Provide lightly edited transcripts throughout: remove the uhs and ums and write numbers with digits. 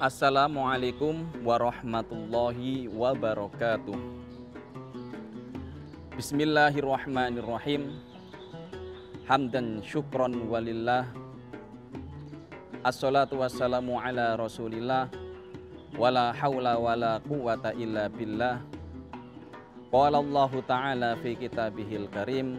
Assalamualaikum warahmatullahi wabarakatuh. Bismillahirrahmanirrahim. Hamdan syukron walillah. Assalatu wassalamu ala rasulillah. Wala hawla wala quwata illa billah. Qala Allahu ta'ala fi kitabihil karim.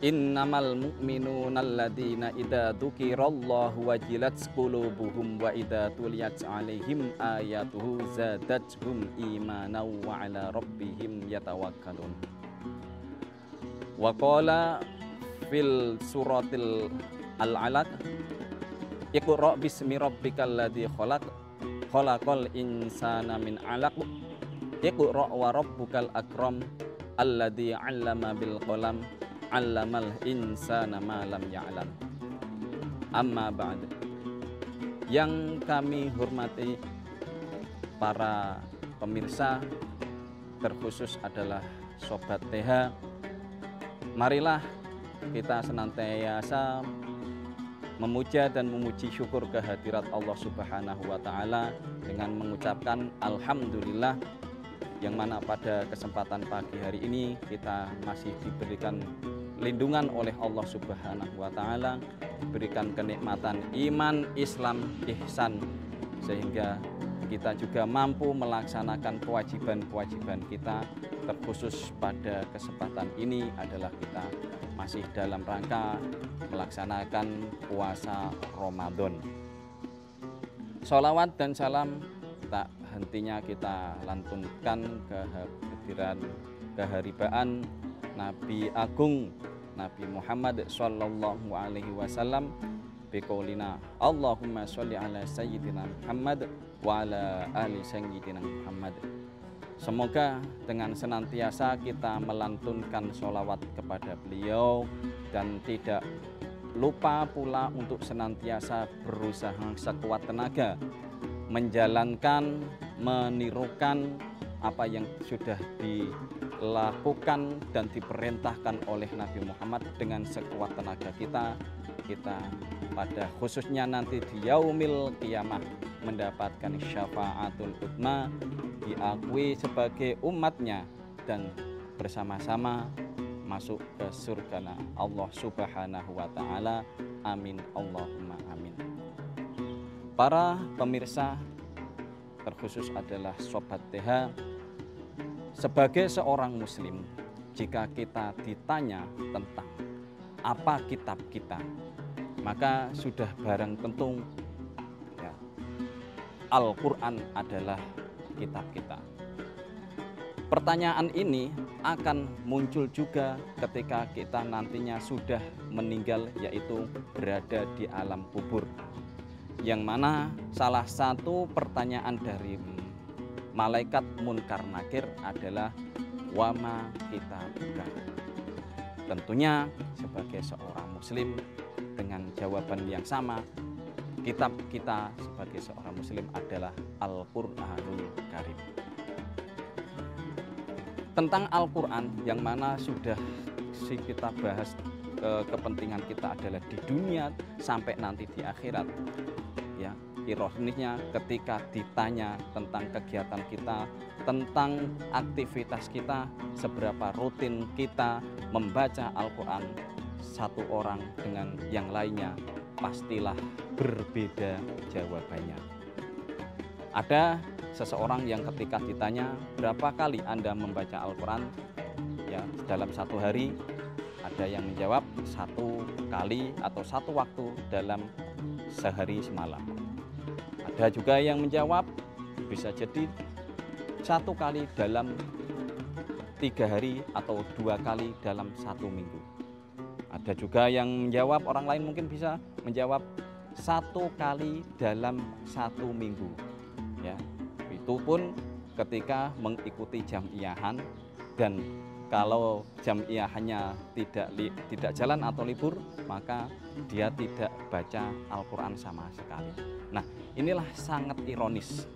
Innamal mu'minuna alladhina idza dzukirallahu wajilat qulubuhum wa idza tuliyat 'alaihim ayatuhu zadatuhum imanan wa 'ala rabbihim yatawakkalun. Wa qala fil suratil al-alaq Iqra bismi rabbikal ladzi khalaq khalaqal insana min 'alaq Iqra wa rabbukal akram alladzi 'allama bil qalam 'allamal insana ma lam ya'lam. Amma ba'd. Yang kami hormati para pemirsa, terkhusus adalah Sobat TH. Marilah kita senantiasa memuja dan memuji syukur kehadirat Allah Subhanahu wa Ta'ala dengan mengucapkan alhamdulillah, yang mana pada kesempatan pagi hari ini kita masih diberikan lindungan oleh Allah Subhanahu wa Ta'ala, diberikan kenikmatan iman, Islam, ihsan, sehingga kita juga mampu melaksanakan kewajiban-kewajiban kita. Terkhusus pada kesempatan ini adalah kita masih dalam rangka melaksanakan puasa Ramadan. Sholawat dan salam tak hentinya kita lantunkan kehadiran keharibaan Nabi Agung Nabi Muhammad Sallallahu Alaihi Wasallam biqaulina Allahumma sholli ala sayyidina Muhammad wa ala ali sayyidina Muhammad. Semoga dengan senantiasa kita melantunkan sholawat kepada beliau dan tidak lupa pula untuk senantiasa berusaha sekuat tenaga menjalankan, menirukan apa yang sudah dilakukan dan diperintahkan oleh Nabi Muhammad dengan sekuat tenaga kita pada khususnya nanti di yaumil qiyamah mendapatkan syafaatul utma, diakui sebagai umatnya dan bersama-sama masuk ke surga Allah Subhanahu wa Ta'ala. Amin Allahumma amin. Para pemirsa, terkhusus adalah Sobat TH, sebagai seorang muslim, jika kita ditanya tentang apa kitab kita, maka sudah barang tentu ya, Al-Quran adalah kitab kita. Pertanyaan ini akan muncul juga ketika kita nantinya sudah meninggal, yaitu berada di alam kubur, yang mana salah satu pertanyaan dari malaikat munkar nakir adalah wama kitabuka. Tentunya sebagai seorang muslim dengan jawaban yang sama, kitab kita sebagai seorang muslim adalah Al-Qur'anul Karim. Tentang Al-Quran yang mana sudah kita bahas, kepentingan kita adalah di dunia sampai nanti di akhirat. Ya, ironisnya ketika ditanya tentang kegiatan kita, tentang aktivitas kita, seberapa rutin kita membaca Al-Quran, satu orang dengan yang lainnya pastilah berbeda jawabannya. Ada seseorang yang ketika ditanya berapa kali Anda membaca Al-Quran ya dalam satu hari, ada yang menjawab 1 kali atau 1 waktu dalam sehari semalam. Ada juga yang menjawab bisa jadi 1 kali dalam 3 hari atau 2 kali dalam 1 minggu. Ada juga yang menjawab, orang lain mungkin bisa menjawab 1 kali dalam 1 minggu. Ya, itu pun ketika mengikuti jamiahan, dan kalau jamiahannya tidak jalan atau libur, maka dia tidak baca Al-Quran sama sekali. Nah, inilah sangat ironis.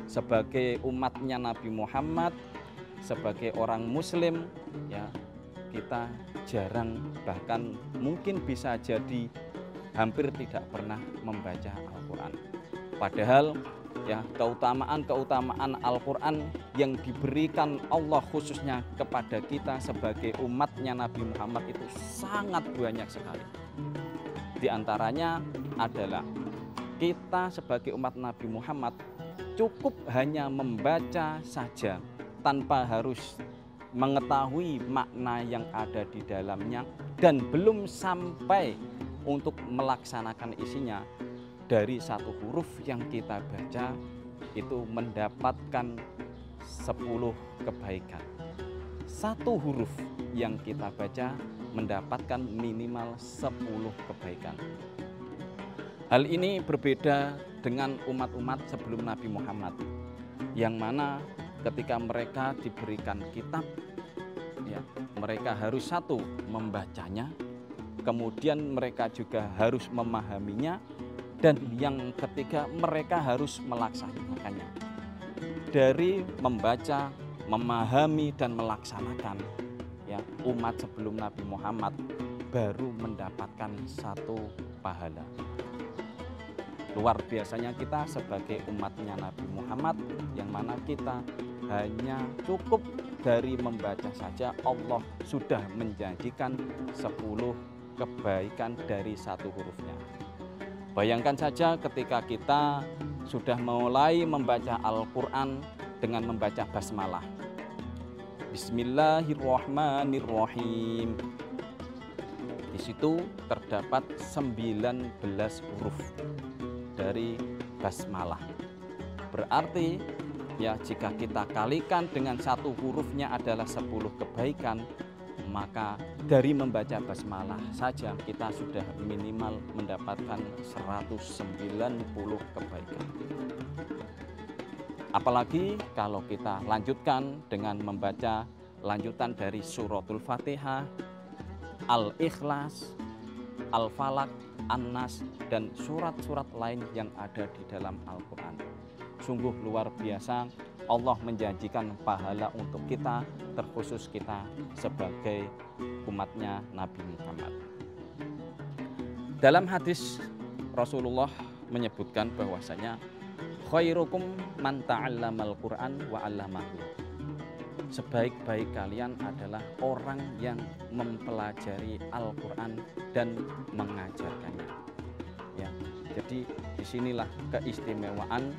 Sebagai umatnya Nabi Muhammad, sebagai orang muslim, ya kita jarang, bahkan mungkin bisa jadi hampir tidak pernah membaca Al-Quran. Padahal ya keutamaan Al-Quran yang diberikan Allah khususnya kepada kita sebagai umatnya Nabi Muhammad itu sangat banyak sekali. Di antaranya adalah kita sebagai umat Nabi Muhammad cukup hanya membaca saja tanpa harus mengetahui makna yang ada di dalamnya dan belum sampai untuk melaksanakan isinya. Dari satu huruf yang kita baca itu mendapatkan 10 kebaikan. Satu huruf yang kita baca mendapatkan minimal 10 kebaikan. Hal ini berbeda dengan umat-umat sebelum Nabi Muhammad, yang mana ketika mereka diberikan kitab, ya, mereka harus satu membacanya, kemudian mereka juga harus memahaminya, dan yang ketiga mereka harus melaksanakannya. Dari membaca, memahami dan melaksanakan, ya, umat sebelum Nabi Muhammad baru mendapatkan satu pahala. Luar biasanya kita sebagai umatnya Nabi Muhammad, yang mana kita hanya cukup dari membaca saja Allah sudah menjanjikan 10 kebaikan dari satu hurufnya. Bayangkan saja ketika kita sudah mulai membaca Al-Quran dengan membaca basmalah. Bismillahirrahmanirrahim. Di situ terdapat 19 huruf dari basmalah. Berarti ya jika kita kalikan dengan satu hurufnya adalah 10 kebaikan, maka dari membaca basmalah saja kita sudah minimal mendapatkan 190 kebaikan. Apalagi kalau kita lanjutkan dengan membaca lanjutan dari suratul Fatihah, Al-Ikhlas, Al-Falaq, An-Nas, dan surat-surat lain yang ada di dalam Al-Quran. Sungguh luar biasa, Allah menjanjikan pahala untuk kita, terkhusus kita sebagai umatnya Nabi Muhammad. Dalam hadis Rasulullah menyebutkan bahwasanya khairukum man ta'allamal Qur'an wa 'allamahu. Sebaik-baik kalian adalah orang yang mempelajari Al-Quran dan mengajarkannya. Ya, jadi disinilah keistimewaan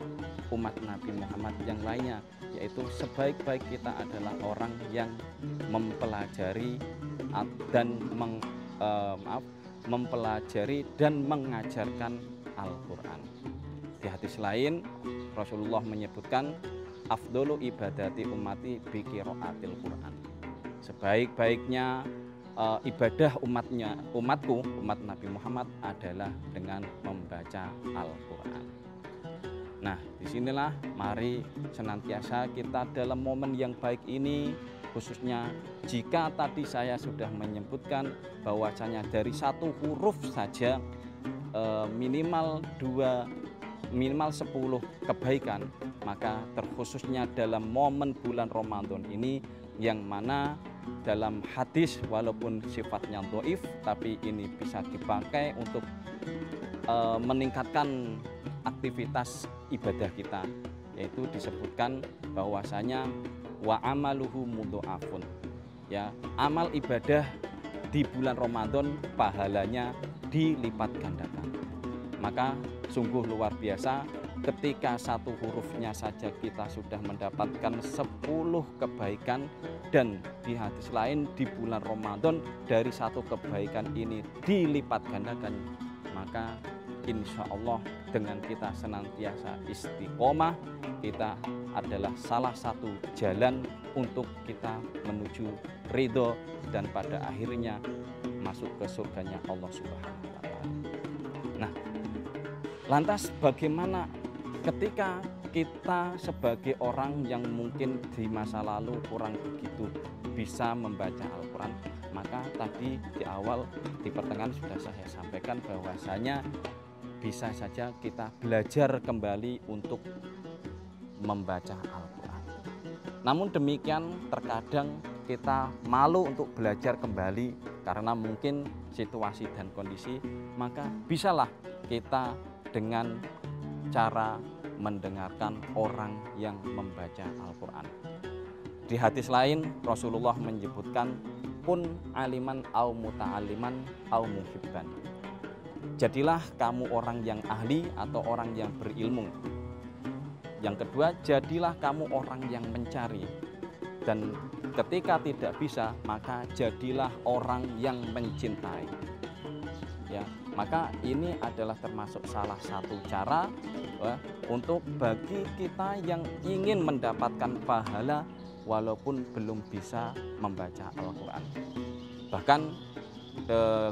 umat Nabi Muhammad yang lainnya, yaitu sebaik-baik kita adalah orang yang mempelajari dan mempelajari dan mengajarkan Al-Quran. Di hadis lain Rasulullah menyebutkan afdolu ibadati ummati bi qiraatil Quran. Sebaik-baiknya ibadah umatku, umat Nabi Muhammad adalah dengan membaca Al-Quran. Nah, disinilah mari senantiasa kita dalam momen yang baik ini, khususnya jika tadi saya sudah menyebutkan bahwasanya dari satu huruf saja minimal 10 kebaikan, maka terkhususnya dalam momen bulan Ramadan ini, yang mana dalam hadis walaupun sifatnya dhaif, tapi ini bisa dipakai untuk meningkatkan aktivitas ibadah kita, yaitu disebutkan bahwasanya wa amaluhu mudha'afun, ya, amal ibadah di bulan Ramadan pahalanya dilipat gandakan. Maka sungguh luar biasa ketika satu hurufnya saja kita sudah mendapatkan 10 kebaikan, dan di hadis lain di bulan Ramadan dari satu kebaikan ini dilipat gandakan, maka insya Allah dengan kita senantiasa istiqomah, kita adalah salah satu jalan untuk kita menuju ridho dan pada akhirnya masuk ke surganya Allah Subhanahu wa Ta'ala. Nah, lantas bagaimana ketika kita sebagai orang yang mungkin di masa lalu kurang begitu bisa membaca Al-Quran? Maka tadi di awal, di pertengahan sudah saya sampaikan bahwasanya bisa saja kita belajar kembali untuk membaca Al-Quran. Namun demikian terkadang kita malu untuk belajar kembali karena mungkin situasi dan kondisi, maka bisalah kita dengan cara mendengarkan orang yang membaca Al-Quran. Di hadis lain Rasulullah menyebutkan kun aliman au muta'aliman au muhibban. Jadilah kamu orang yang ahli atau orang yang berilmu. Yang kedua, jadilah kamu orang yang mencari. Dan ketika tidak bisa, maka jadilah orang yang mencintai. Ya, maka ini adalah termasuk salah satu cara untuk bagi kita yang ingin mendapatkan pahala walaupun belum bisa membaca Al-Quran. Bahkan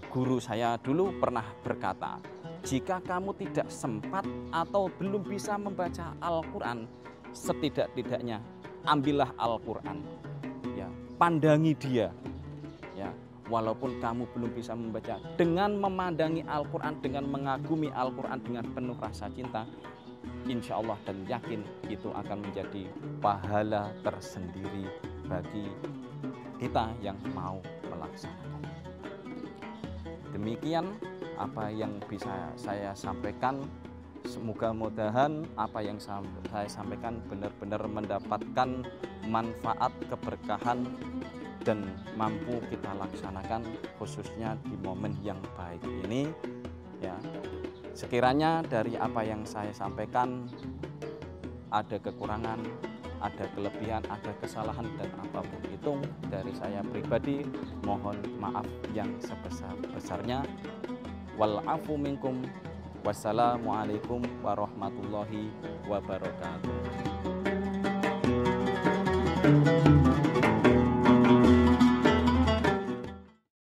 guru saya dulu pernah berkata, jika kamu tidak sempat atau belum bisa membaca Al-Quran, setidak-tidaknya ambillah Al-Quran, ya, pandangi dia, ya, walaupun kamu belum bisa membaca. Dengan memandangi Al-Quran, dengan mengagumi Al-Quran dengan penuh rasa cinta, insya Allah dan yakin itu akan menjadi pahala tersendiri bagi kita yang mau melaksanakan. Demikian apa yang bisa saya sampaikan. Semoga-mogahan apa yang saya sampaikan benar-benar mendapatkan manfaat, keberkahan, dan mampu kita laksanakan khususnya di momen yang baik ini, ya. Sekiranya dari apa yang saya sampaikan ada kekurangan, ada kelebihan, ada kesalahan, dan apapun itu dari saya pribadi mohon maaf yang sebesar-besarnya. Wal afu minkum. Wassalamualaikum warahmatullahi wabarakatuh.